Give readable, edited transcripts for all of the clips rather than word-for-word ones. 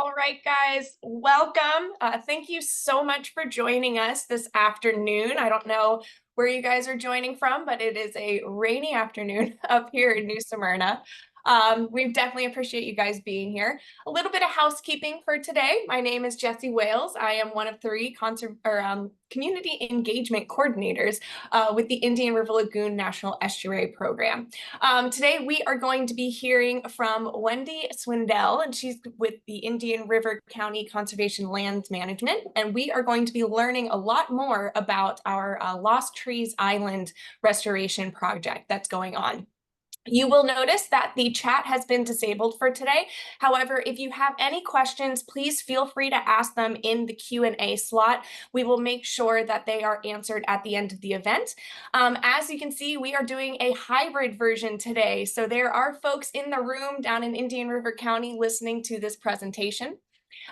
All right, guys, welcome. Thank you so much for joining us this afternoon. I don't know where you guys are joining from, but it is a rainy afternoon up here in New Smyrna. We definitely appreciate you guys being here. A little bit of housekeeping for today. My name is Jessie Wales. I am one of three community engagement coordinators with the Indian River Lagoon National Estuary Program. Today we are going to be hearing from Wendy Swindell, and she's with the Indian River County Conservation Lands Management, and we are going to be learning a lot more about our Lost Trees Island restoration project that's going on. You will notice that the chat has been disabled for today. However, if you have any questions, please feel free to ask them in the Q&A slot. We will make sure that they are answered at the end of the event. As you can see, we are doing a hybrid version today. So there are folks in the room down in Indian River County listening to this presentation.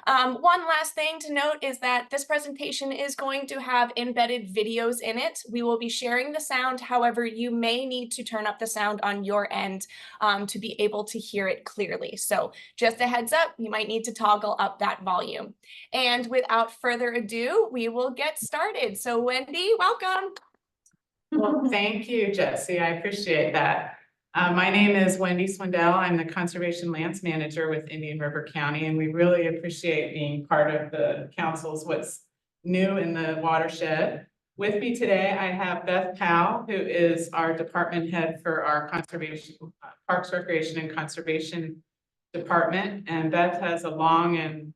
One last thing to note is that this presentation is going to have embedded videos in it. We will be sharing the sound. However, you may need to turn up the sound on your end to be able to hear it clearly. So just a heads up, you might need to toggle up that volume. And without further ado, we will get started. So Wendy, welcome. Well, thank you, Jessie. I appreciate that. My name is Wendy Swindell. I'm the Conservation Lands Manager with Indian River County, and we really appreciate being part of the council's What's New in the Watershed. With me today, I have Beth Powell, who is our department head for our Conservation, Parks, Recreation, and Conservation Department. And Beth has a long and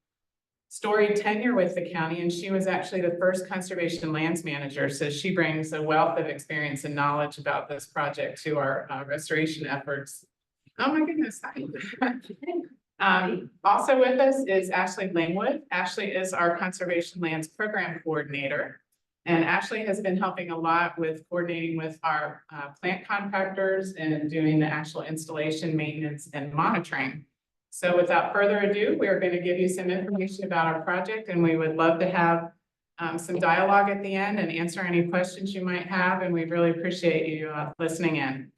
storied tenure with the county, and she was actually the first conservation lands manager. So she brings a wealth of experience and knowledge about this project to our restoration efforts. Oh my goodness. Also with us is Ashley Langwood. Ashley is our conservation lands program coordinator. And Ashley has been helping a lot with coordinating with our plant contractors and doing the actual installation, maintenance, and monitoring. So without further ado, we are going to give you some information about our project, and we would love to have some dialogue at the end and answer any questions you might have, and we really appreciate you listening in.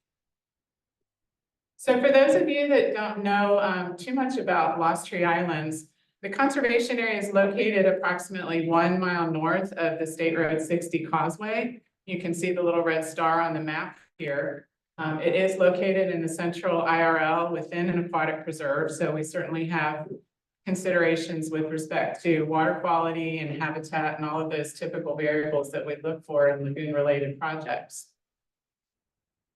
So for those of you that don't know too much about Lost Tree Islands, the conservation area is located approximately 1 mile north of the State Road 60 causeway. You can see the little red star on the map here. It is located in the central IRL within an aquatic preserve, so we certainly have considerations with respect to water quality and habitat and all of those typical variables that we look for in lagoon-related projects.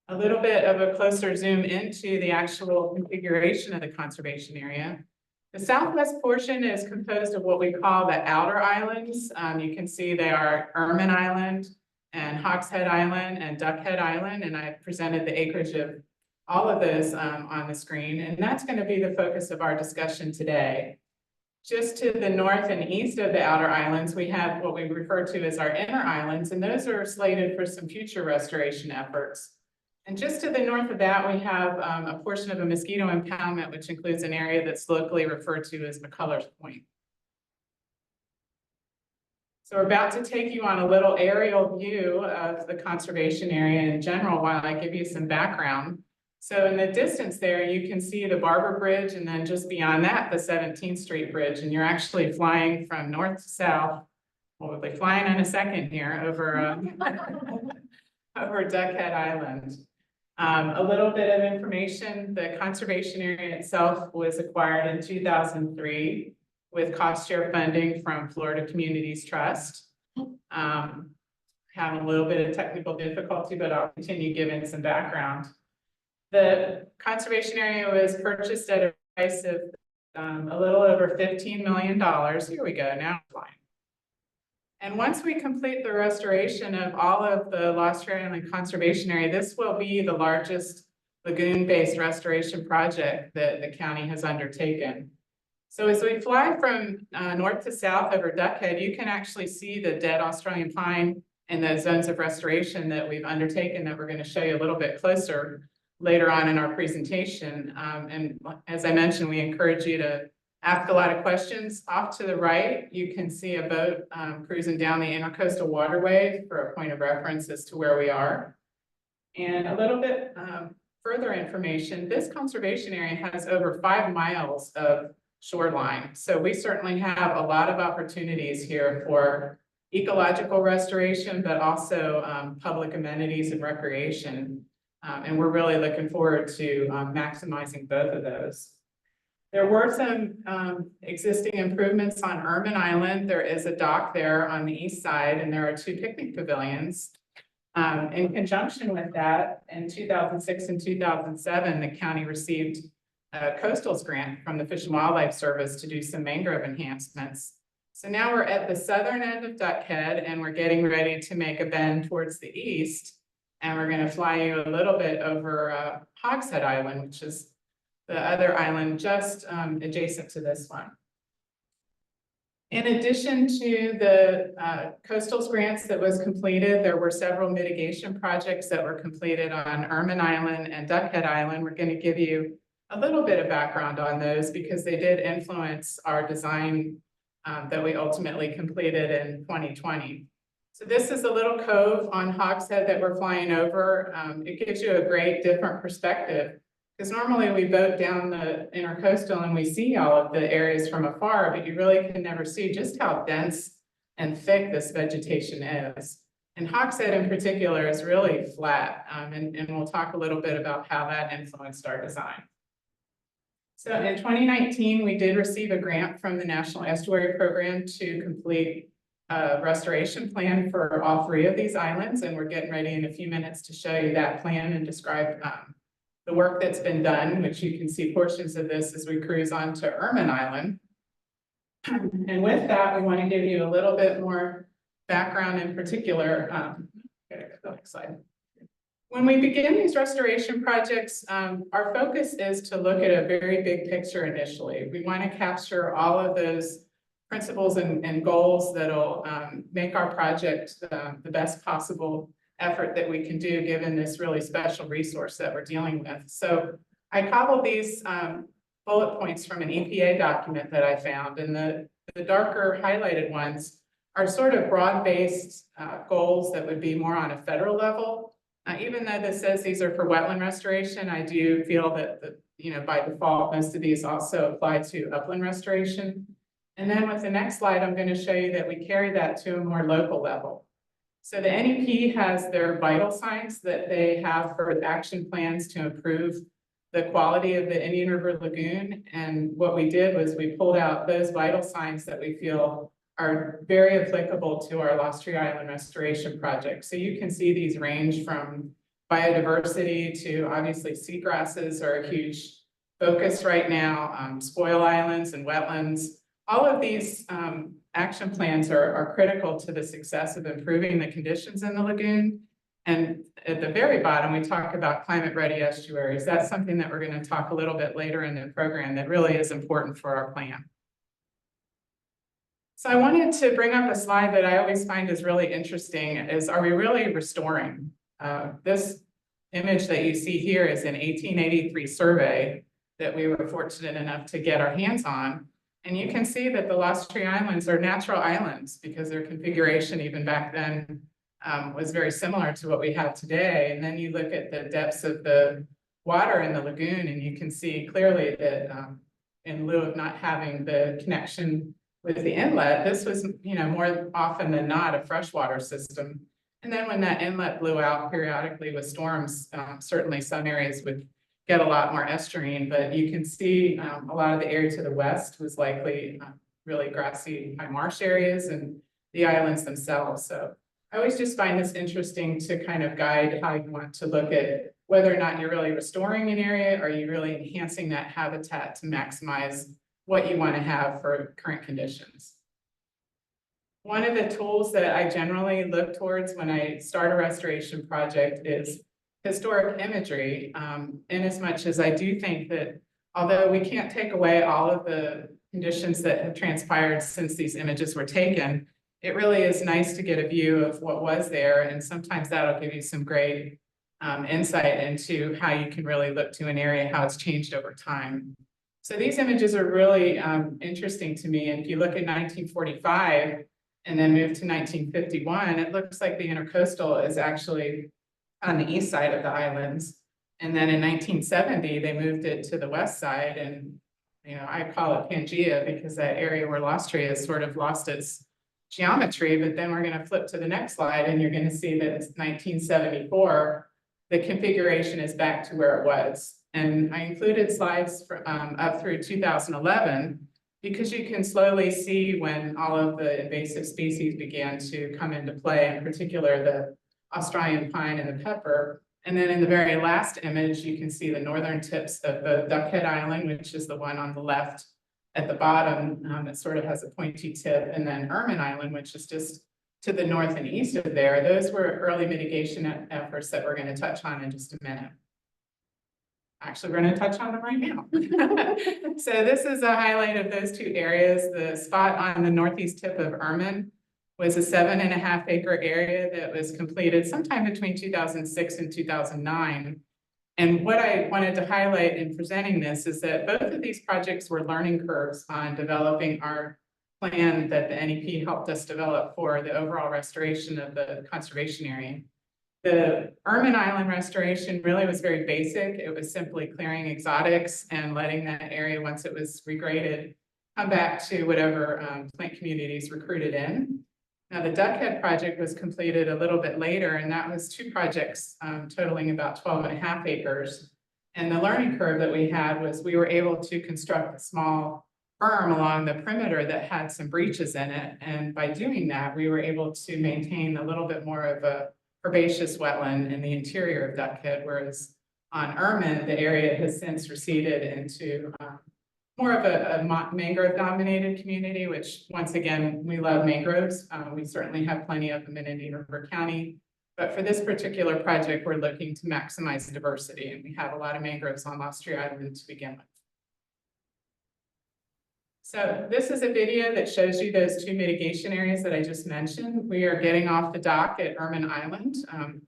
A little bit of a closer zoom into the actual configuration of the conservation area. The southwest portion is composed of what we call the outer islands. You can see they are Ermine Island, and Hawkshead Island and Duckhead Island, and I presented the acreage of all of those on the screen, and that's going to be the focus of our discussion today. Just to the north and east of the outer islands, we have what we refer to as our inner islands, and those are slated for some future restoration efforts. And just to the north of that, we have a portion of a mosquito impoundment, which includes an area that's locally referred to as McCullers Point. So we're about to take you on a little aerial view of the conservation area in general while I give you some background. So in the distance there, you can see the Barber Bridge, and then just beyond that, the 17th Street Bridge. And you're actually flying from north to south. Well, we'll be flying in a second here over, over Duckhead Island. A little bit of information, the conservation area itself was acquired in 2003. With cost share funding from Florida Communities Trust. Having a little bit of technical difficulty, but I'll continue giving some background. The conservation area was purchased at a price of a little over $15 million. Here we go, now it's flying. And once we complete the restoration of all of the Lost Tree Island conservation area, this will be the largest lagoon-based restoration project that the county has undertaken. So as we fly from north to south over Duckhead, you can actually see the dead Australian pine and the zones of restoration that we've undertaken that we're going to show you a little bit closer later on in our presentation. And as I mentioned, we encourage you to ask a lot of questions. Off to the right, you can see a boat cruising down the intercoastal waterway for a point of reference as to where we are. And a little bit further information, this conservation area has over 5 miles of shoreline. So we certainly have a lot of opportunities here for ecological restoration, but also public amenities and recreation. And we're really looking forward to maximizing both of those. There were some existing improvements on Urban Island. There is a dock there on the east side, and there are 2 picnic pavilions. In conjunction with that, in 2006 and 2007, the county received a coastals grant from the Fish and Wildlife Service to do some mangrove enhancements. So now we're at the southern end of Duck Head, and we're getting ready to make a bend towards the east. And we're going to fly you a little bit over Hogshead Island, which is the other island just adjacent to this one. In addition to the coastal grants that was completed, there were several mitigation projects that were completed on Ermine Island and Duckhead Island. We're going to give you a little bit of background on those because they did influence our design that we ultimately completed in 2020. So this is a little cove on Hogshead that we're flying over. It gives you a great different perspective because normally we boat down the intercoastal and we see all of the areas from afar, but you really can never see just how dense and thick this vegetation is. And Hogshead in particular is really flat, and we'll talk a little bit about how that influenced our design. So in 2019, we did receive a grant from the National Estuary Program to complete a restoration plan for all 3 of these islands, and we're getting ready in a few minutes to show you that plan and describe the work that's been done, which you can see portions of this as we cruise on to Ermine Island. And with that, we want to give you a little bit more background in particular. Next slide. When we begin these restoration projects, our focus is to look at a very big picture initially. We want to capture all of those principles and goals that'll make our project the best possible effort that we can do given this really special resource that we're dealing with. So I cobbled these bullet points from an EPA document that I found, and the darker highlighted ones are sort of broad-based goals that would be more on a federal level. Even though this says these are for wetland restoration, I do feel that by default, most of these also apply to upland restoration. And then with the next slide, I'm going to show you that we carry that to a more local level. So the NEP has their vital signs that they have for action plans to improve the quality of the Indian River Lagoon. And what we did was we pulled out those vital signs that we feel are very applicable to our Lost Tree Island restoration project. So you can see these range from biodiversity to obviously seagrasses are a huge focus right now, spoil islands and wetlands. All of these action plans are critical to the success of improving the conditions in the lagoon. And at the very bottom, we talk about climate ready estuaries. That's something that we're going to talk a little bit later in the program that really is important for our plan. So I wanted to bring up a slide that I always find is really interesting is, are we really restoring? This image that you see here is an 1883 survey that we were fortunate enough to get our hands on. And you can see that the Lost Tree Islands are natural islands because their configuration even back then was very similar to what we have today. And then you look at the depths of the water in the lagoon and you can see clearly that in lieu of not having the connection with the inlet, this was, more often than not a freshwater system. And then when that inlet blew out periodically with storms, certainly some areas would get a lot more estuarine, but you can see a lot of the area to the west was likely really grassy high marsh areas and the islands themselves. So I always just find this interesting to kind of guide how you want to look at whether or not you're really restoring an area, or you really enhancing that habitat to maximize what you want to have for current conditions. One of the tools that I generally look towards when I start a restoration project is historic imagery, in as much as I do think that although we can't take away all of the conditions that have transpired since these images were taken, it really is nice to get a view of what was there, and sometimes that'll give you some great insight into how you can really look to an area, how it's changed over time. So these images are really interesting to me, and if you look at 1945 and then move to 1951, it looks like the intercoastal is actually on the east side of the islands. And then in 1970, they moved it to the west side. And I call it Pangea because that area where Lost Tree has sort of lost its geometry, but then we're gonna flip to the next slide and you're gonna see that it's 1974. The configuration is back to where it was. And I included slides up through 2011 because you can slowly see when all of the invasive species began to come into play, in particular the Australian pine and the pepper. And then in the very last image, you can see the northern tips of the Duckhead Island, which is the one on the left at the bottom. It sort of has a pointy tip, and then Ermine Island, which is just to the north and east of there. Those were early mitigation efforts that we're going to touch on in just a minute. Actually, we're going to touch on them right now. So this is a highlight of those two areas. The spot on the northeast tip of Ermine was a 7.5 acre area that was completed sometime between 2006 and 2009. And what I wanted to highlight in presenting this is that both of these projects were learning curves on developing our plan that the NEP helped us develop for the overall restoration of the conservation area. The Ermine Island restoration really was very basic. It was simply clearing exotics and letting that area, once it was regraded, come back to whatever plant communities recruited in. Now, the Duckhead project was completed a little bit later, and that was two projects totaling about 12.5 acres. And the learning curve that we had was we were able to construct a small berm along the perimeter that had some breaches in it. And by doing that, we were able to maintain a little bit more of a herbaceous wetland in the interior of Duckhead, whereas on Ermine, the area has since receded into more of a mangrove-dominated community, which, once again, we love mangroves. We certainly have plenty of them in Indian River County. But for this particular project, we're looking to maximize diversity, and we have a lot of mangroves on Lost Tree Island to begin with. So this is a video that shows you those two mitigation areas that I just mentioned. We are getting off the dock at Ermine Island.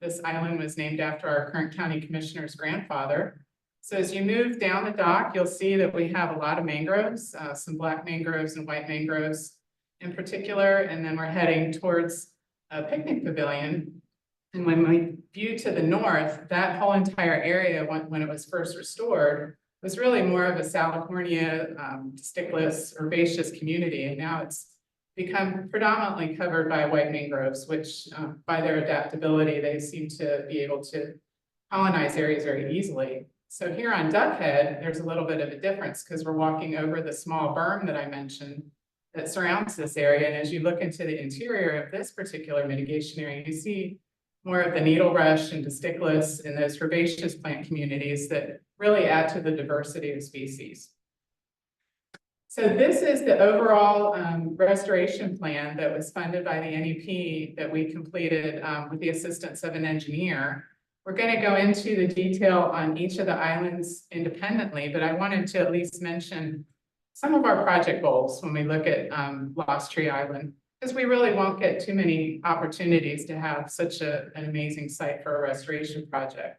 This island was named after our current county commissioner's grandfather. So as you move down the dock, you'll see that we have a lot of mangroves, some black mangroves and white mangroves in particular. And then we're heading towards a picnic pavilion. And when we view to the north, that whole entire area, when it was first restored, was really more of a Salicornia, stickless, herbaceous community. And now it's become predominantly covered by white mangroves, which by their adaptability, they seem to be able to colonize areas very easily. So here on Duckhead, there's a little bit of a difference because we're walking over the small berm that I mentioned that surrounds this area. And as you look into the interior of this particular mitigation area, you see more of the needle rush and stickless and those herbaceous plant communities that really add to the diversity of species. So this is the overall restoration plan that was funded by the NEP that we completed with the assistance of an engineer. We're going to go into the detail on each of the islands independently, but I wanted to at least mention some of our project goals when we look at Lost Tree Island, because we really won't get too many opportunities to have such an amazing site for a restoration project.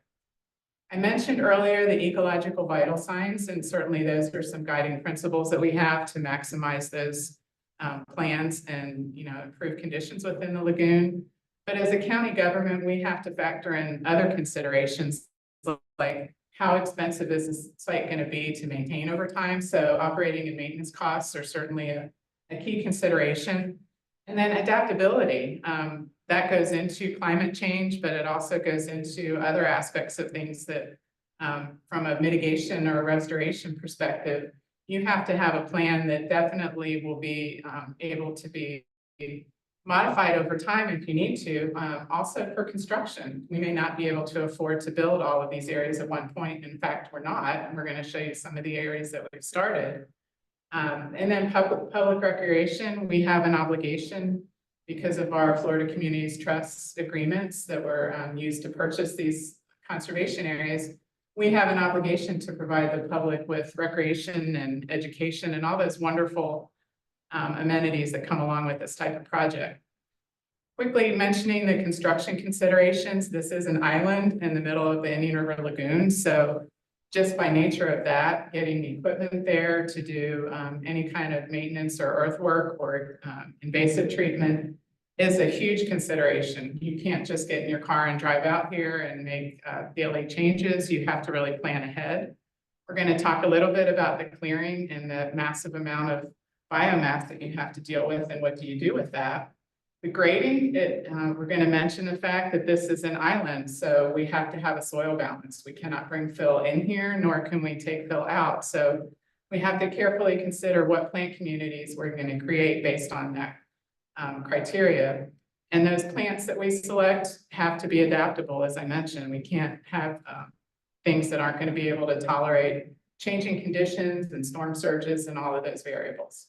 I mentioned earlier the ecological vital signs, and certainly those are some guiding principles that we have to maximize those plans and improve conditions within the lagoon. But as a county government, we have to factor in other considerations like how expensive is this site going to be to maintain over time. So operating and maintenance costs are certainly a key consideration. And then adaptability. That goes into climate change, but it also goes into other aspects of things that from a mitigation or a restoration perspective, you have to have a plan that definitely will be able to be modified over time if you need to. Also for construction, we may not be able to afford to build all of these areas at one point. In fact, we're not, and we're going to show you some of the areas that we've started. And then public recreation, we have an obligation because of our Florida Communities Trust agreements that were used to purchase these conservation areas. We have an obligation to provide the public with recreation and education and all those wonderful amenities that come along with this type of project. Quickly mentioning the construction considerations, this is an island in the middle of the Indian River Lagoon. So just by nature of that, getting the equipment there to do any kind of maintenance or earthwork or invasive treatment is a huge consideration. You can't just get in your car and drive out here and make daily changes. You have to really plan ahead. We're going to talk a little bit about the clearing and the massive amount of biomass that you have to deal with and what do you do with that. The grading, we're going to mention the fact that this is an island, so we have to have a soil balance. We cannot bring fill in here, nor can we take fill out. So we have to carefully consider what plant communities we're going to create based on that criteria. And those plants that we select have to be adaptable, as I mentioned. We can't have things that aren't going to be able to tolerate changing conditions and storm surges and all of those variables.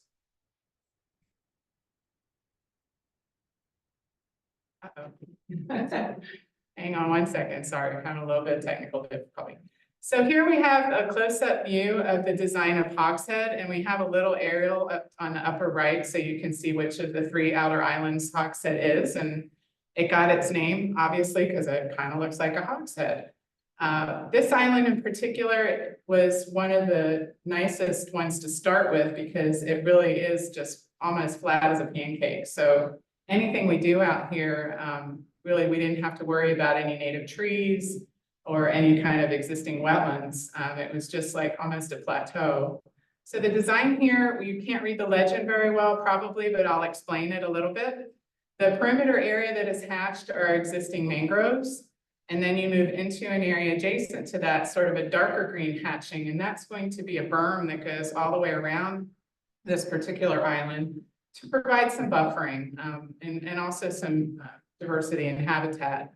Hang on one second, sorry, kind of a little bit of technical difficulty. So here we have a close-up view of the design of Hogshead, and we have a little aerial up on the upper right so you can see which of the 3 outer islands Hogshead is, and it got its name, obviously, because it kind of looks like a hogshead. This island in particular was one of the nicest ones to start with because it really is just almost flat as a pancake. So anything we do out here, really, we didn't have to worry about any native trees or any kind of existing wetlands. It was just like almost a plateau. So the design here, you can't read the legend very well probably, but I'll explain it a little bit. The perimeter area that is hatched are existing mangroves. And then you move into an area adjacent to that, sort of a darker green hatching, and that's going to be a berm that goes all the way around this particular island to provide some buffering and also some diversity in habitat.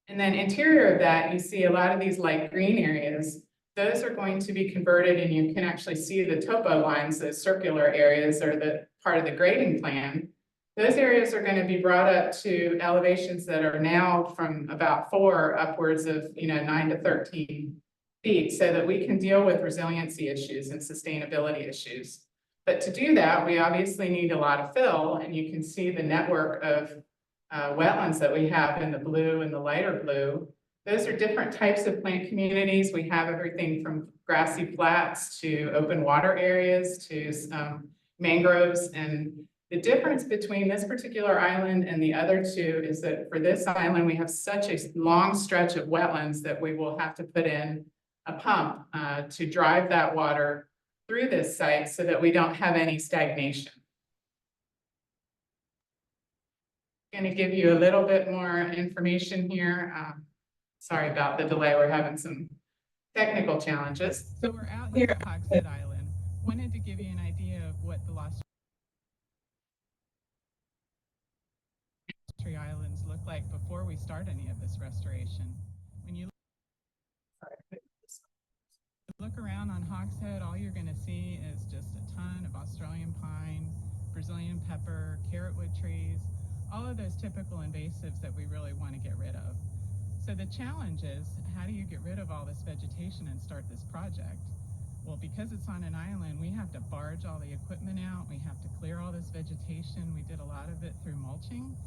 And then interior of that, you see a lot of these light green areas. Those are going to be converted, and you can actually see the topo lines, those circular areas are the part of the grading plan. Those areas are going to be brought up to elevations that are now from about 4 upwards of 9 to 13 feet so that we can deal with resiliency issues and sustainability issues. But to do that, we obviously need a lot of fill, and you can see the network of wetlands that we have in the blue and the lighter blue. Those are different types of plant communities. We have everything from grassy flats to open water areas to mangroves. And the difference between this particular island and the other 2 is that for this island, we have such a long stretch of wetlands that we will have to put in a pump to drive that water through this site so that we don't have any stagnation. I'm going to give you a little bit more information here. Sorry about the delay. We're having some technical challenges. So we're out here at Hogshead Island. Wanted to give you an idea of what the Lost Tree Islands look like before we start any of this restoration. When you look around on Hogshead, all you're going to see is just a ton of Australian pine, Brazilian pepper, carrotwood trees, all of those typical invasives that we really want to get rid of. So the challenge is, how do you get rid of all this vegetation and start this project? Well, because it's on an island, we have to barge all the equipment out. We have to clear all this vegetation. We did a lot of it through mulching.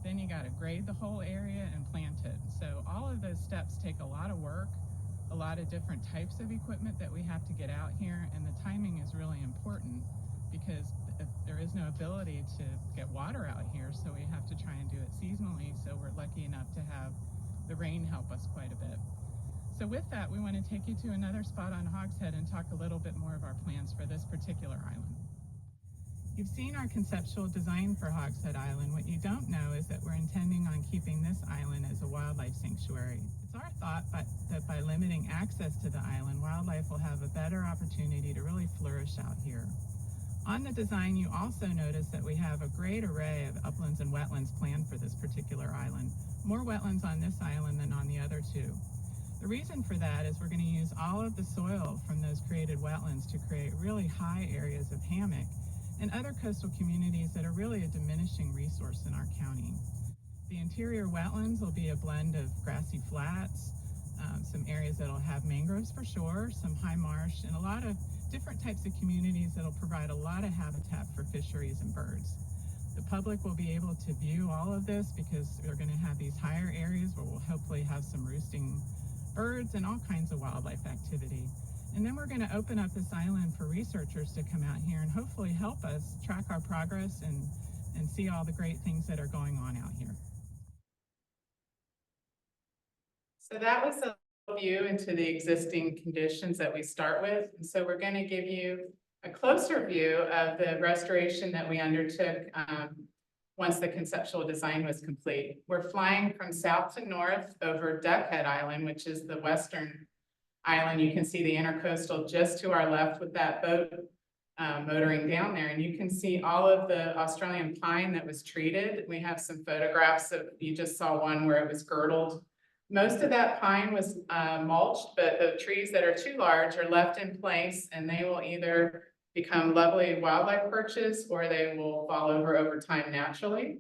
Then you got to grade the whole area and plant it. So all of those steps take a lot of work, a lot of different types of equipment that we have to get out here, and the timing is really important because there is no ability to get water out here, so we have to try and do it seasonally. So we're lucky enough to have the rain help us quite a bit. So with that, we want to take you to another spot on Hogshead and talk a little bit more of our plans for this particular island. You've seen our conceptual design for Hogshead Island. What you don't know is that we're intending on keeping this island as a wildlife sanctuary. It's our thought that by limiting access to the island, wildlife will have a better opportunity to really flourish out here. On the design, you also notice that we have a great array of uplands and wetlands planned for this particular island. More wetlands on this island than on the other 2. The reason for that is we're going to use all of the soil from those created wetlands to create really high areas of hammock and other coastal communities that are really a diminishing resource in our county. The interior wetlands will be a blend of grassy flats, some areas that'll have mangroves for sure, some high marsh, and a lot of different types of communities that'll provide a lot of habitat for fisheries and birds. The public will be able to view all of this because they're going to have these higher areas where we'll hopefully have some roosting birds and all kinds of wildlife activity. And then we're going to open up this island for researchers to come out here and hopefully help us track our progress and see all the great things that are going on out here. So that was a view into the existing conditions that we start with. And so we're going to give you a closer view of the restoration that we undertook once the conceptual design was complete. We're flying from south to north over Duckhead Island, which is the western island. You can see the intercoastal just to our left with that boat motoring down there. And you can see all of the Australian pine that was treated. We have some photographs of, you just saw one where it was girdled. Most of that pine was mulched, but the trees that are too large are left in place, and they will either become lovely wildlife perches or they will fall over time naturally.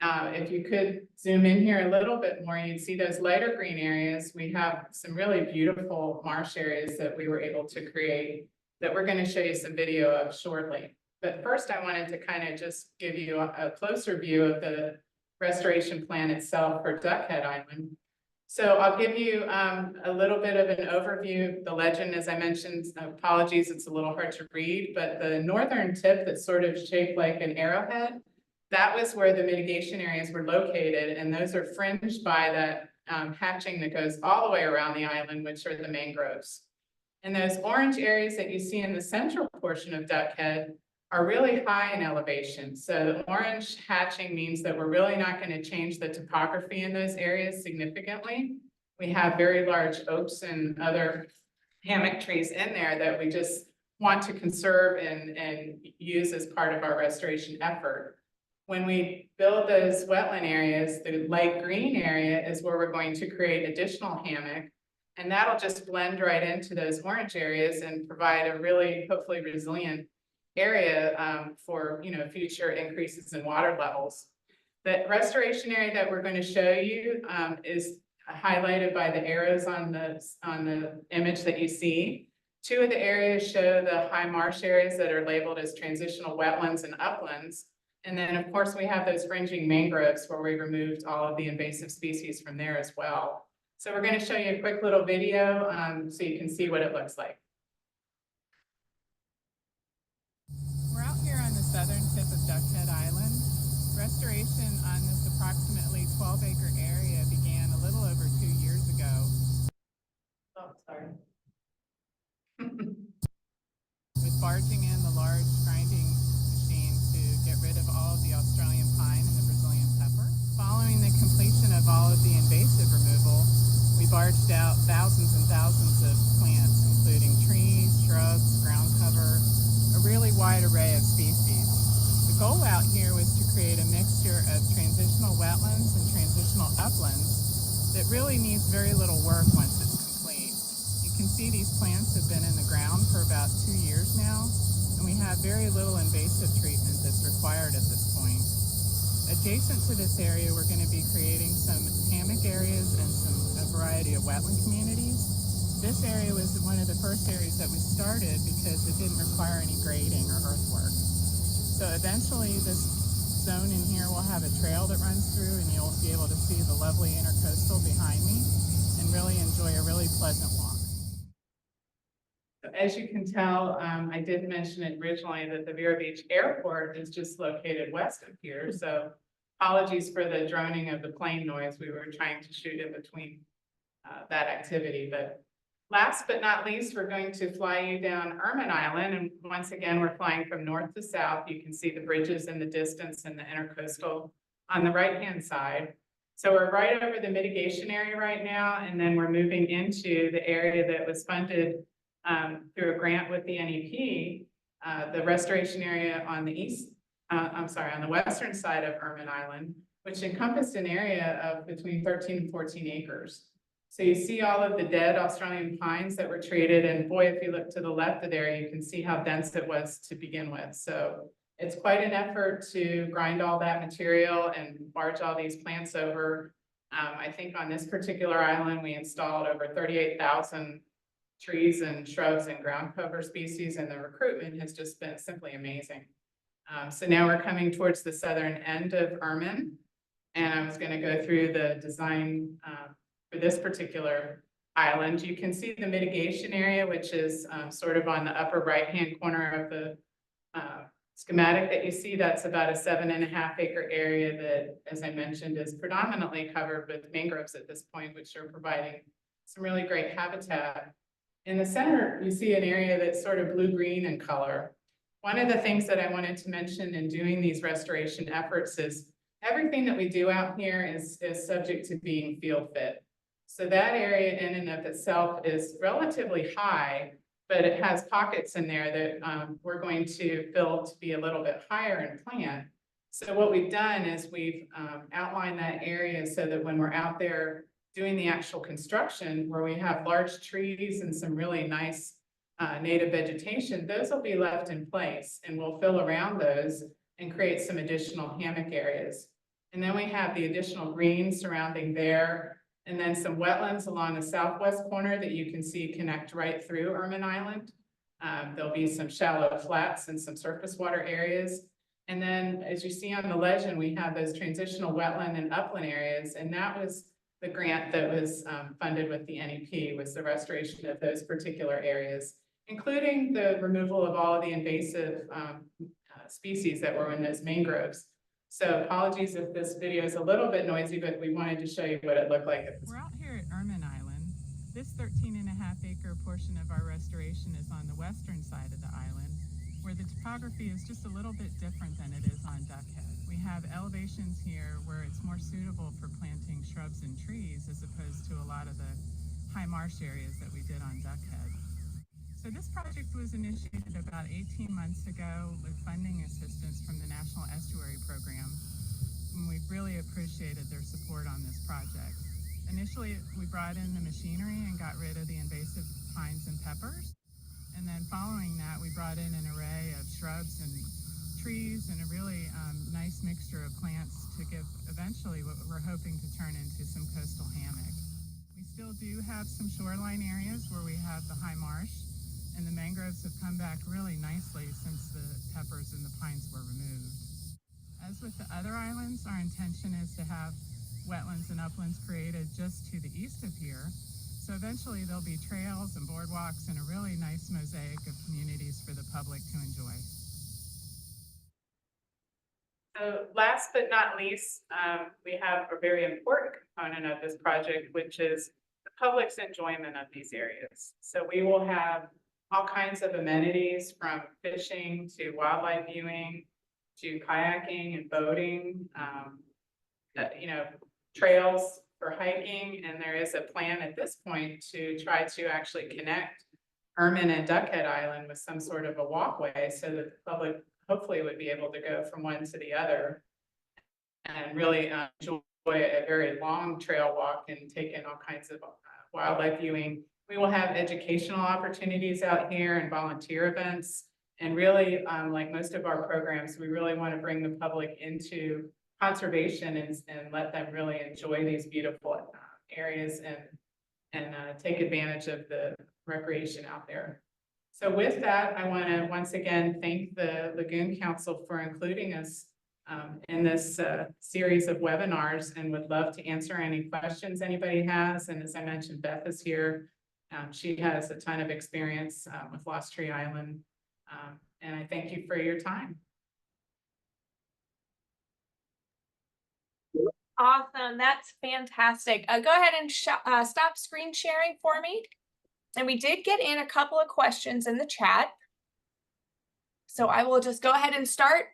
If you could zoom in here a little bit more, you'd see those lighter green areas. We have some really beautiful marsh areas that we were able to create that we're going to show you some video of shortly. But first, I wanted to kind of just give you a closer view of the restoration plan itself for Duckhead Island. So I'll give you a little bit of an overview. The legend, as I mentioned, apologies, it's a little hard to read, but the northern tip that's sort of shaped like an arrowhead, that was where the mitigation areas were located, and those are fringed by that hatching that goes all the way around the island, which are the mangroves. And those orange areas that you see in the central portion of Duckhead are really high in elevation. So the orange hatching means that we're really not going to change the topography in those areas significantly. We have very large oaks and other hammock trees in there that we just want to conserve and use as part of our restoration effort. When we build those wetland areas, the light green area is where we're going to create additional hammock, and that'll just blend right into those orange areas and provide a really, hopefully, resilient area for future increases in water levels. The restoration area that we're going to show you is highlighted by the arrows on the image that you see. Two of the areas show the high marsh areas that are labeled as transitional wetlands and uplands. And then, of course, we have those fringing mangroves where we removed all of the invasive species from there as well. So we're going to show you a quick little video so you can see what it looks like. We're out here on the southern tip of Duckhead Island. Restoration on this approximately 12-acre area began a little over 2 years ago. Oh, sorry. With barging in the large grinding machine to get rid of all of the Australian pine and the Brazilian pepper. Following the completion of all of the invasive removal, we barged out thousands and thousands of plants, including trees, shrubs, ground cover, a really wide array of species. The goal out here was to create a mixture of transitional wetlands and transitional uplands that really needs very little work once it's complete. You can see these plants have been in the ground for about 2 years now, and we have very little invasive treatment that's required at this point. Adjacent to this area, we're going to be creating some hammock areas and a variety of wetland communities. This area was one of the first areas that we started because it didn't require any grading or earthwork. So eventually this zone in here will have a trail that runs through, and you'll be able to see the lovely intercoastal behind me and really enjoy a really pleasant walk. As you can tell, I did mention it originally that the Vero Beach Airport is just located west of here. So apologies for the droning of the plane noise. We were trying to shoot in between that activity. But last but not least, we're going to fly you down Ermine Island. And once again, we're flying from north to south. You can see the bridges in the distance and the intercoastal on the right-hand side. So we're right over the mitigation area right now, and then we're moving into the area that was funded through a grant with the NEP, the restoration area on the on the western side of Ermine Island, which encompassed an area of between 13 and 14 acres. So you see all of the dead Australian pines that were treated, and boy, if you look to the left of there, you can see how dense it was to begin with. So it's quite an effort to grind all that material and barge all these plants over. I think on this particular island, we installed over 38,000 trees and shrubs and ground cover species, and the recruitment has just been simply amazing. So now we're coming towards the southern end of Ermine, and I was going to go through the design for this particular island. You can see the mitigation area, which is sort of on the upper right-hand corner of the schematic that you see. That's about a 7.5 acre area that, as I mentioned, is predominantly covered with mangroves at this point, which are providing some really great habitat. In the center, you see an area that's sort of blue-green in color. One of the things that I wanted to mention in doing these restoration efforts is everything that we do out here is subject to being field fit. So that area in and of itself is relatively high, but it has pockets in there that we're going to build to be a little bit higher and plant. So what we've done is we've outlined that area so that when we're out there doing the actual construction, where we have large trees and some really nice native vegetation, those will be left in place, and we'll fill around those and create some additional hammock areas. And then we have the additional green surrounding there, and then some wetlands along the southwest corner that you can see connect right through Ermine Island. There'll be some shallow flats and some surface water areas. And then as you see on the legend, we have those transitional wetland and upland areas, and that was the grant that was funded with the NEP, was the restoration of those particular areas, including the removal of all of the invasive species that were in those mangroves. So apologies if this video is a little bit noisy, but we wanted to show you what it looked like. We're out here at Ermine Island. This 13.5-acre portion of our restoration is on the western side of the island, where the topography is just a little bit different than it is on Duckhead. We have elevations here where it's more suitable for planting shrubs and trees as opposed to a lot of the high marsh areas that we did on Duckhead. So this project was initiated about 18 months ago with funding assistance from the National Estuary Program, and we've really appreciated their support on this project. Initially, we brought in the machinery and got rid of the invasive pines and peppers. And then following that, we brought in an array of shrubs and trees and a really nice mixture of plants to give eventually what we're hoping to turn into some coastal hammock. We still do have some shoreline areas where we have the high marsh, and the mangroves have come back really nicely since the peppers and the pines were removed. As with the other islands, our intention is to have wetlands and uplands created just to the east of here. So eventually there'll be trails and boardwalks and a really nice mosaic of communities for the public to enjoy. So last but not least, we have a very important component of this project, which is the public's enjoyment of these areas. So we will have all kinds of amenities, from fishing to wildlife viewing to kayaking and boating, trails for hiking. And there is a plan at this point to try to actually connect Ermine and Duckhead Island with some sort of a walkway so that the public hopefully would be able to go from one to the other and really enjoy a very long trail walk and take in all kinds of wildlife viewing. We will have educational opportunities out here and volunteer events. And really, like most of our programs, we really want to bring the public into conservation and let them really enjoy these beautiful areas and take advantage of the recreation out there. So with that, I want to once again thank the Lagoon Council for including us in this series of webinars, and would love to answer any questions anybody has. And as I mentioned, Beth is here. She has a ton of experience with Lost Tree Island. And I thank you for your time. Awesome. That's fantastic. Go ahead and stop screen sharing for me. And we did get in a couple of questions in the chat. So I will just go ahead and start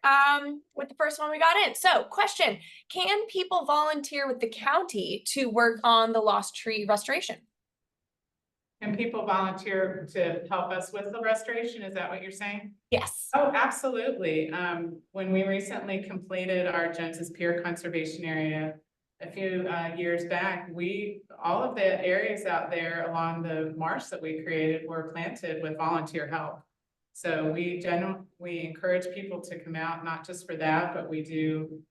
with the first one we got in. So question, can people volunteer with the county to work on the lost tree restoration? Can people volunteer to help us with the restoration? Is that what you're saying? Yes. Oh, absolutely. When we recently completed our Jones's Pier conservation area a few years back, all of the areas out there along the marsh that we created were planted with volunteer help. So we encourage people to come out, not just for that, but we do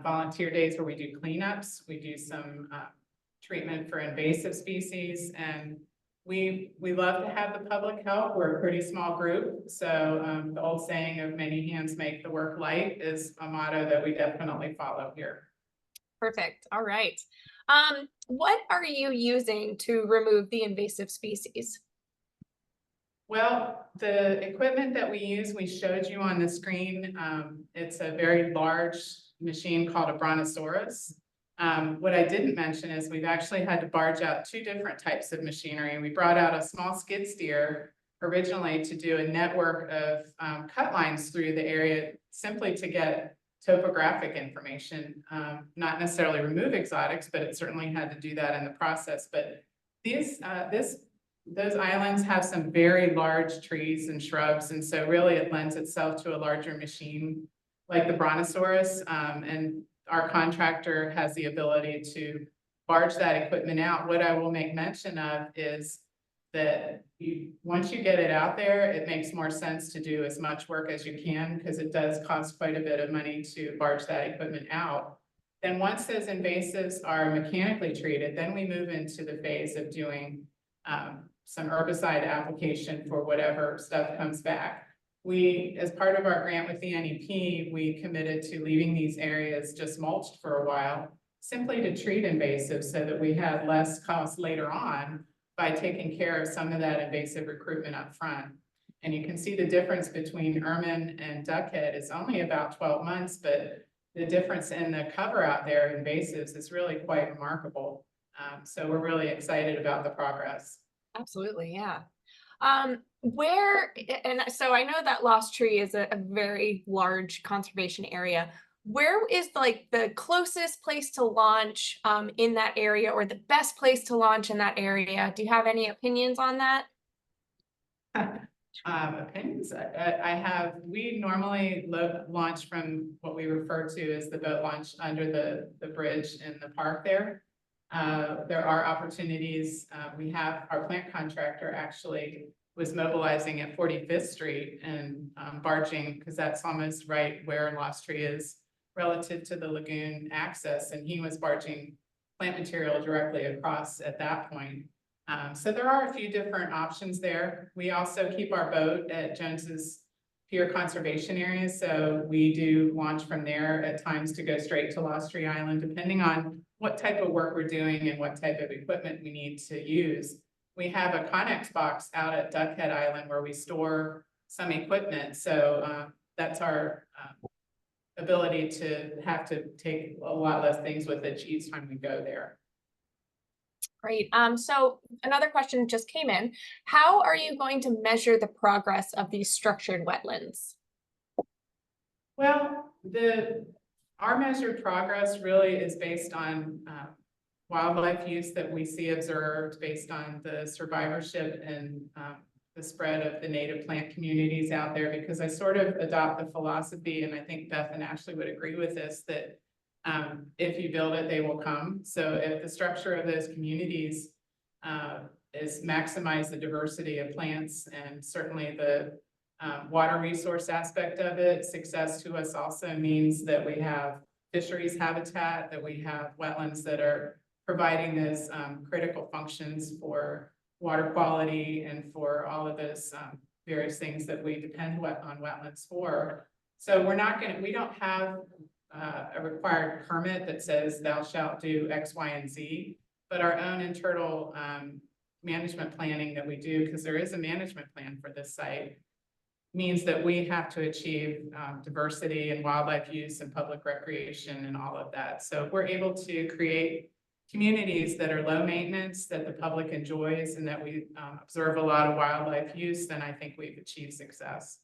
volunteer days where we do cleanups. We do some treatment for invasive species, and we love to have the public help. We're a pretty small group. So the old saying of many hands make the work light is a motto that we definitely follow here. Perfect. All right. What are you using to remove the invasive species? Well, the equipment that we use, we showed you on the screen. It's a very large machine called a brontosaurus. What I didn't mention is we've actually had to barge out 2 different types of machinery. We brought out a small skid steer originally to do a network of cut lines through the area simply to get topographic information, not necessarily remove exotics, but it certainly had to do that in the process. But those islands have some very large trees and shrubs, and so really it lends itself to a larger machine like the brontosaurus, and our contractor has the ability to barge that equipment out. What I will make mention of is that once you get it out there, it makes more sense to do as much work as you can because it does cost quite a bit of money to barge that equipment out. Then once those invasives are mechanically treated, then we move into the phase of doing some herbicide application for whatever stuff comes back. We, as part of our grant with the NEP, we committed to leaving these areas just mulched for a while, simply to treat invasives so that we had less costs later on by taking care of some of that invasive recruitment up front. And you can see the difference between ermine and duckhead is only about 12 months, but the difference in the cover out there, invasives, is really quite remarkable. So we're really excited about the progress. Absolutely, yeah. And so I know that Lost Tree is a very large conservation area. Where is like the closest place to launch in that area, or the best place to launch in that area? Do you have any opinions on that? Opinions. We normally launch from what we refer to as the boat launch under the bridge in the park there. There are opportunities. We have our plant contractor actually was mobilizing at 45th Street and barging, because that's almost right where Lost Tree is relative to the lagoon access, and he was barging plant material directly across at that point. So there are a few different options there. We also keep our boat at Jones's Pier Conservation Area, so we do launch from there at times to go straight to Lost Tree Island, depending on what type of work we're doing and what type of equipment we need to use. We have a Connex box out at Duckhead Island where we store some equipment, so that's our ability to have to take a lot less things with it each time we go there. Great. So another question just came in. How are you going to measure the progress of these structured wetlands? Well, our measured progress really is based on wildlife use that we see observed, based on the survivorship and the spread of the native plant communities out there, because I sort of adopt the philosophy, and I think Beth and Ashley would agree with this, that if you build it, they will come. So if the structure of those communities is maximize the diversity of plants, and certainly the water resource aspect of it, success to us also means that we have fisheries habitat, that we have wetlands that are providing those critical functions for water quality and for all of those various things that we depend on wetlands for. So we don't have a required permit that says thou shalt do X, Y, and Z, but our own internal management planning that we do, because there is a management plan for this site, means that we have to achieve diversity and wildlife use and public recreation and all of that. So if we're able to create communities that are low maintenance, that the public enjoys, and that we observe a lot of wildlife use, then I think we've achieved success.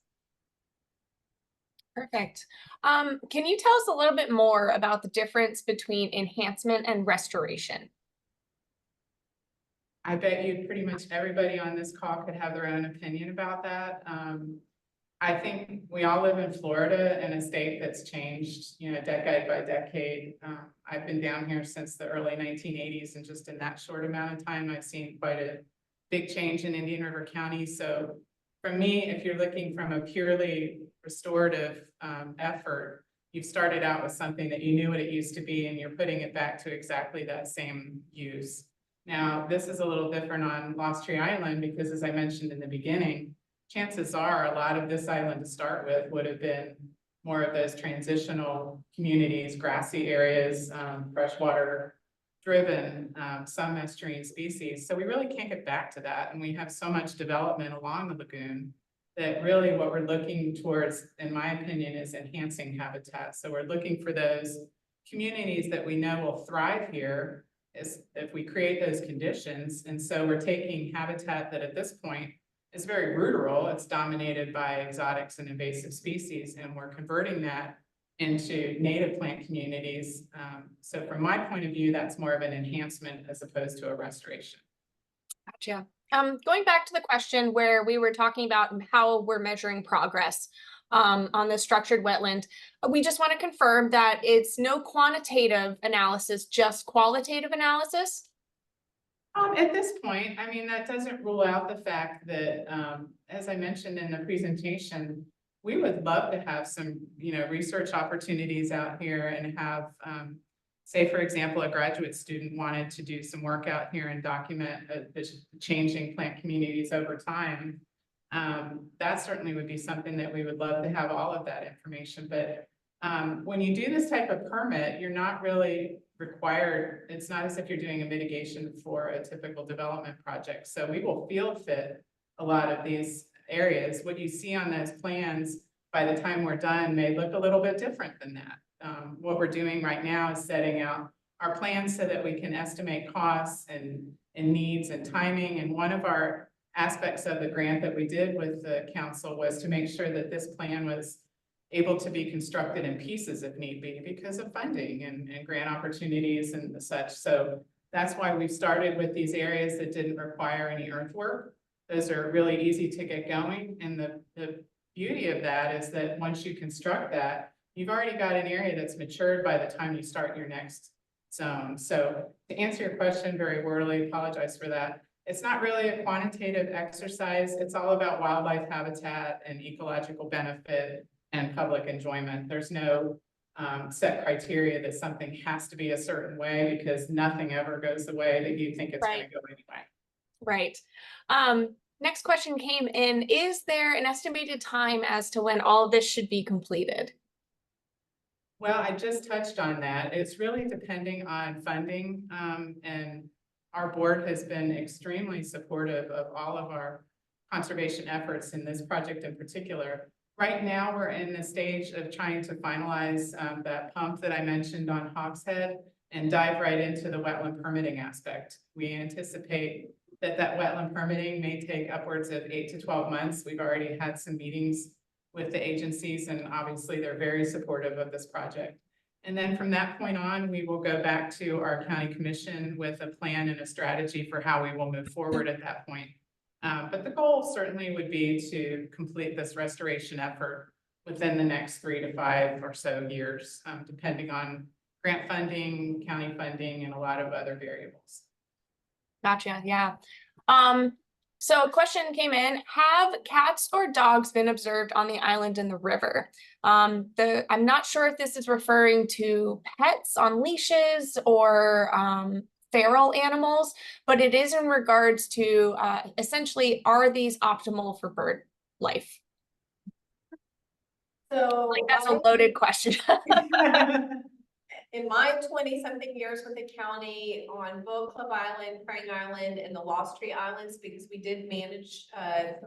Perfect. Can you tell us a little bit more about the difference between enhancement and restoration? I bet you pretty much everybody on this call could have their own opinion about that. I think we all live in Florida, in a state that's changed, decade by decade. I've been down here since the early 1980s, and just in that short amount of time, I've seen quite a big change in Indian River County. So for me, if you're looking from a purely restorative effort, you've started out with something that you knew what it used to be, and you're putting it back to exactly that same use. Now, this is a little different on Lost Tree Island, because as I mentioned in the beginning, chances are a lot of this island to start with would have been more of those transitional communities, grassy areas, freshwater driven, some estuarine species. So we really can't get back to that. And we have so much development along the lagoon that really what we're looking towards, in my opinion, is enhancing habitat. So we're looking for those communities that we know will thrive here is if we create those conditions. And so we're taking habitat that at this point is very rural. It's dominated by exotics and invasive species, and we're converting that into native plant communities. So from my point of view, that's more of an enhancement as opposed to a restoration. Gotcha. Going back to the question where we were talking about how we're measuring progress on the structured wetland, we just want to confirm that it's no quantitative analysis, just qualitative analysis. At this point, I mean, that doesn't rule out the fact that, as I mentioned in the presentation, we would love to have some, research opportunities out here and have, say, for example, a graduate student wanted to do some work out here and document the changing plant communities over time. That certainly would be something that we would love to have all of that information. But when you do this type of permit, you're not really required. It's not as if you're doing a mitigation for a typical development project. So we will field fit a lot of these areas. What you see on those plans by the time we're done may look a little bit different than that. What we're doing right now is setting out our plans so that we can estimate costs and needs and timing. And one of our aspects of the grant that we did with the council was to make sure that this plan was able to be constructed in pieces if need be because of funding and grant opportunities and such. So that's why we started with these areas that didn't require any earthwork. Those are really easy to get going. And the beauty of that is that once you construct that, you've already got an area that's matured by the time you start your next zone. So to answer your question very wordily, apologize for that. It's not really a quantitative exercise. It's all about wildlife habitat and ecological benefit and public enjoyment. There's no set criteria that something has to be a certain way because nothing ever goes the way that you think it's going to go anyway. Right. Next question came in. Is there an estimated time as to when all of this should be completed? Well, I just touched on that. It's really depending on funding, and our board has been extremely supportive of all of our conservation efforts in this project in particular. Right now, we're in the stage of trying to finalize that pump that I mentioned on Hogshead and dive right into the wetland permitting aspect. We anticipate that wetland permitting may take upwards of 8 to 12 months. We've already had some meetings with the agencies, and obviously they're very supportive of this project. And then from that point on, we will go back to our county commission with a plan and a strategy for how we will move forward at that point. But the goal certainly would be to complete this restoration effort within the next 3 to 5 or so years, depending on grant funding, county funding, and a lot of other variables. Gotcha. Yeah. So a question came in: have cats or dogs been observed on the island and the river? I'm not sure if this is referring to pets on leashes or feral animals, but it is in regards to essentially, are these optimal for bird life? So That's a loaded question. in my 20-something years with the county on Boat Club Island, Praying Island, and the Lost Tree Islands, because we did manage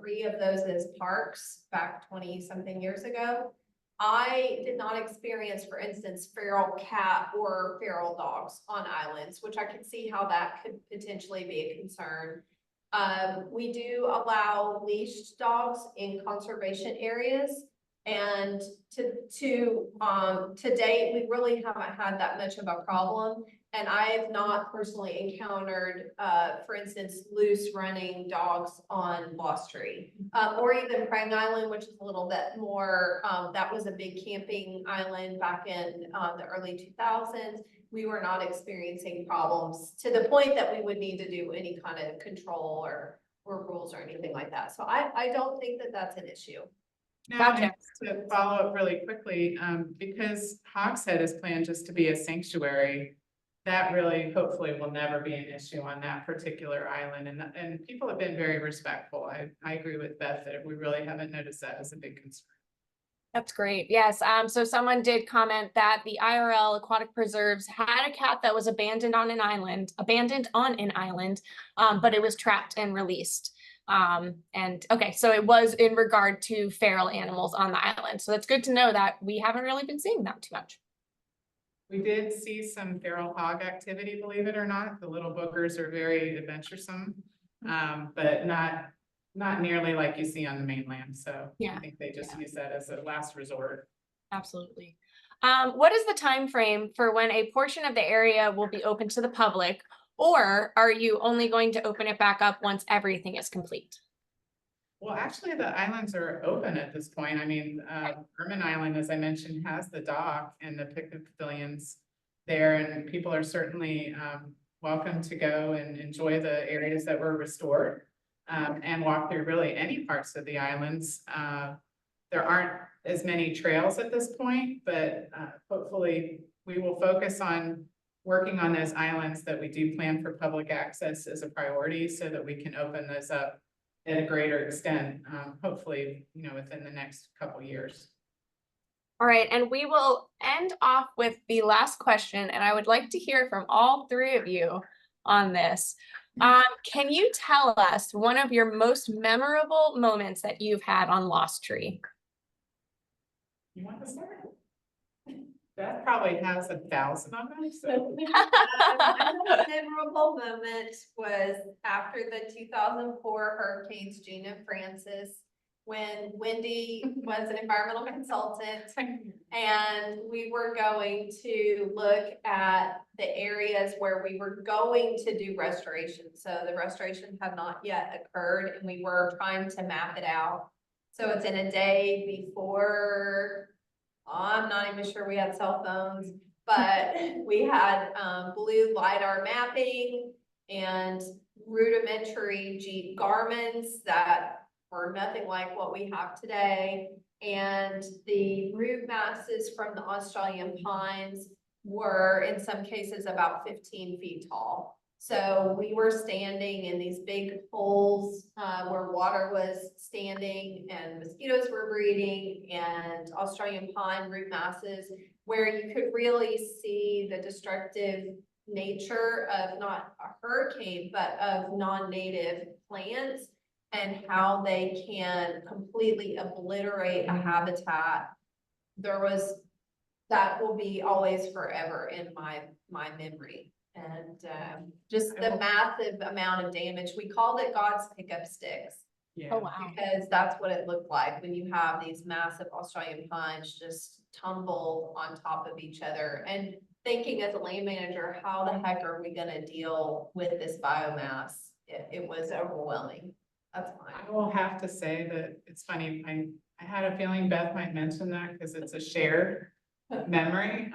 3 of those as parks back 20-something years ago, I did not experience, for instance, feral cat or feral dogs on islands, which I can see how that could potentially be a concern. We do allow leashed dogs in conservation areas. And to date, we really haven't had that much of a problem. And I have not personally encountered, for instance, loose running dogs on Lost Tree, or even Prang Island, which is a little bit more, that was a big camping island back in the early 2000s. We were not experiencing problems to the point that we would need to do any kind of control or rules or anything like that. So I don't think that that's an issue. Now, to follow up really quickly, because Hogshead is planned just to be a sanctuary, that really hopefully will never be an issue on that particular island. And people have been very respectful. I agree with Beth that we really haven't noticed that as a big concern. That's great. Yes. So someone did comment that the IRL Aquatic Preserves had a cat that was abandoned on an island, but it was trapped and released. And okay, so it was in regard to feral animals on the island. So that's good to know that we haven't really been seeing that too much. We did see some feral hog activity, believe it or not. The little boogers are very adventuresome, but not nearly like you see on the mainland. So Yeah. I think they just use that as a last resort. Absolutely. What is the time frame for when a portion of the area will be open to the public, or are you only going to open it back up once everything is complete? Well, actually, the islands are open at this point. I mean, Herman Island, as I mentioned, has the dock and the picnic pavilions there, and people are certainly welcome to go and enjoy the areas that were restored and walk through really any parts of the islands. There aren't as many trails at this point, but hopefully we will focus on working on those islands that we do plan for public access as a priority so that we can open those up at a greater extent, hopefully, within the next couple years. All right, and we will end off with the last question, and I would like to hear from all three of you on this. Can you tell us one of your most memorable moments that you've had on Lost Tree? You want to start? Beth probably has 1,000 of them, so. My most memorable moment was after the 2004 hurricanes, Gina and Francis, when Wendy was an environmental consultant and we were going to look at the areas where we were going to do restoration. So the restoration had not yet occurred and we were trying to map it out. So it's in a day before, I'm not even sure we had cell phones, but we had blue LiDAR mapping and rudimentary Jeep Garmins that were nothing like what we have today. And the root masses from the Australian pines were in some cases about 15 feet tall. So we were standing in these big holes where water was standing and mosquitoes were breeding and Australian pine root masses where you could really see the destructive nature of not a hurricane, but of non-native plants and how they can completely obliterate a habitat. That will be always forever in my memory. And just the massive amount of damage. We called it God's pickup sticks. Yeah. Oh, wow. Because that's what it looked like when you have these massive Australian pines just tumble on top of each other. And thinking as a land manager, how the heck are we gonna deal with this biomass? It was overwhelming. That's fine. I will have to say that it's funny, I had a feeling Beth might mention that because it's a shared memory.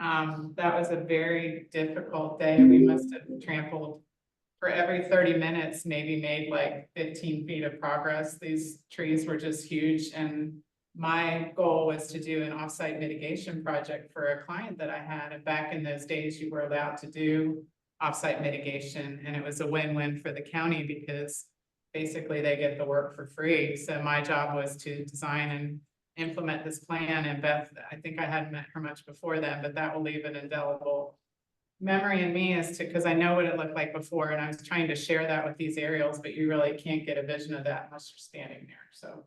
That was a very difficult day. We must have trampled for every 30 minutes, maybe made like 15 feet of progress. These trees were just huge. And my goal was to do an offsite mitigation project for a client that I had. And back in those days, you were allowed to do offsite mitigation. And it was a win-win for the county because basically they get the work for free. So my job was to design and implement this plan. And Beth, I think I hadn't met her much before then, but that will leave an indelible memory in me as to, because I know what it looked like before. And I was trying to share that with these aerials, but you really can't get a vision of that unless you're standing there. So.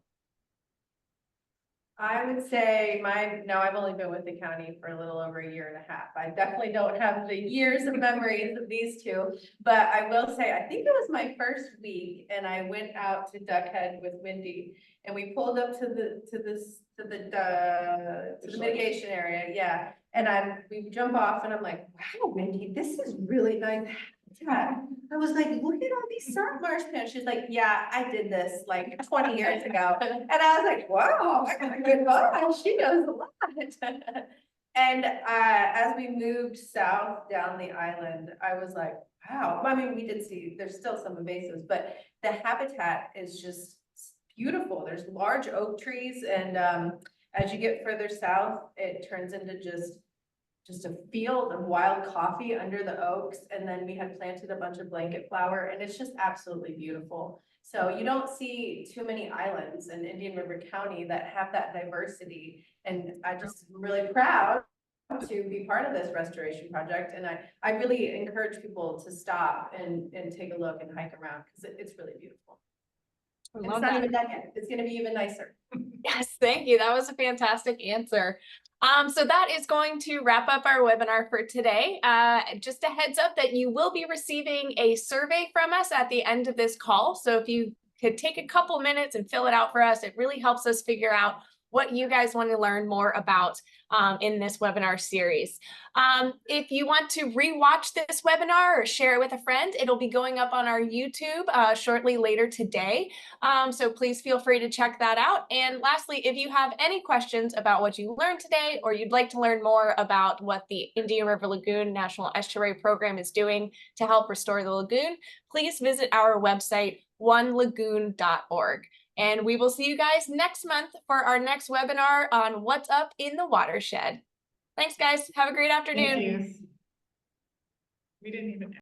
I would say I've only been with the county for a little over a year and a half. I definitely don't have the years of memories of these two, but I will say, I think it was my first week and I went out to Duckhead with Wendy and we pulled up to the mitigation area. Yeah. And we jump off and I'm like, wow, Wendy, this is really nice. Yeah, I was like, look at all these salt marsh plants. She's like, yeah, I did this like 20 years ago. And I was like, wow, I got a good vibe. She knows a lot. And as we moved south down the island, I was like, wow. I mean, we did see, there's still some invasives, but the habitat is just beautiful. There's large oak trees. And as you get further south, it turns into just a field of wild coffee under the oaks. And then we had planted a bunch of blanket flower and it's just absolutely beautiful. So you don't see too many islands in Indian River County that have that diversity. And I just am really proud to be part of this restoration project. And I really encourage people to stop and take a look and hike around because it's really beautiful. And it's not even done yet. It's going to be even nicer. Yes, thank you. That was a fantastic answer. So that is going to wrap up our webinar for today. Just a heads up that you will be receiving a survey from us at the end of this call. So if you could take a couple minutes and fill it out for us, it really helps us figure out what you guys want to learn more about in this webinar series. If you want to rewatch this webinar or share it with a friend, it'll be going up on our YouTube shortly later today. So please feel free to check that out. And lastly, if you have any questions about what you learned today, or you'd like to learn more about what the Indian River Lagoon National Estuary Program is doing to help restore the lagoon, please visit our website, onelagoon.org. And we will see you guys next month for our next webinar on what's up in the watershed. Thanks, guys. Have a great afternoon. Thank you. We didn't even.